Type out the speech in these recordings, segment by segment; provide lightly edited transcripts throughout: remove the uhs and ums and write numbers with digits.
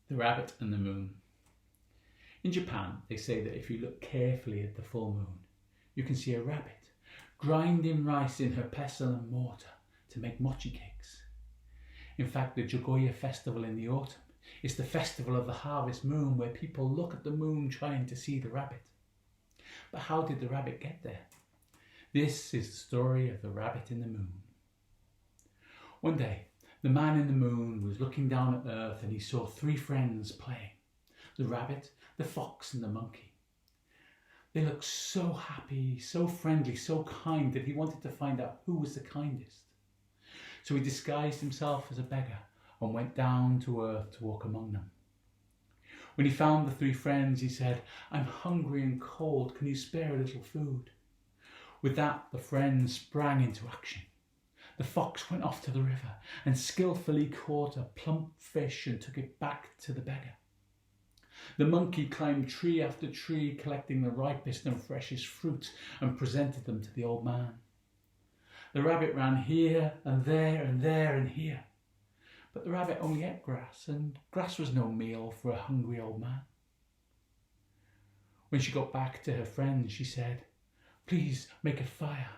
The Rabbit and the Moon. In Japan, they say that if you look carefully at the full moon, you can see a rabbit grinding rice in her pestle and mortar to make mochi cakes. In fact, the Jogoya festival in the autumn is the festival of the harvest moon, where people look at the moon trying to see the rabbit. But how did the rabbit get there? This is the story of the rabbit in the moon. One day, the man in the moon was looking down at earth and he saw three friends playing: the rabbit, the fox and the monkey. They looked so happy, so friendly, so kind that he wanted to find out who was the kindest. So he disguised himself as a beggar and went down to earth to walk among them. When he found the three friends, he said, "I'm hungry and cold, can you spare a little food?" With that, the friends sprang into action. The fox went off to the river and skillfully caught a plump fish and took it back to the beggar. The monkey climbed tree after tree, collecting the ripest and freshest fruit, and presented them to the old man. The rabbit ran here and there and there and here, but the rabbit only ate grass, and grass was no meal for a hungry old man. When she got back to her friends, she said, "Please make a fire."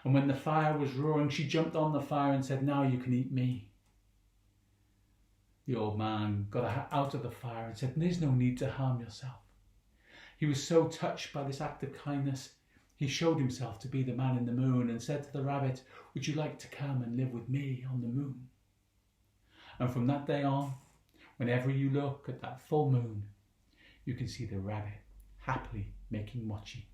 And when the fire was roaring, she jumped on the fire and said, "Now you can eat me." The old man got out of the fire and said, "There's no need to harm yourself." He was so touched by this act of kindness, he showed himself to be the man in the moon and said to the rabbit, "Would you like to come and live with me on the moon?" And from that day on, whenever you look at that full moon, you can see the rabbit happily making mochi.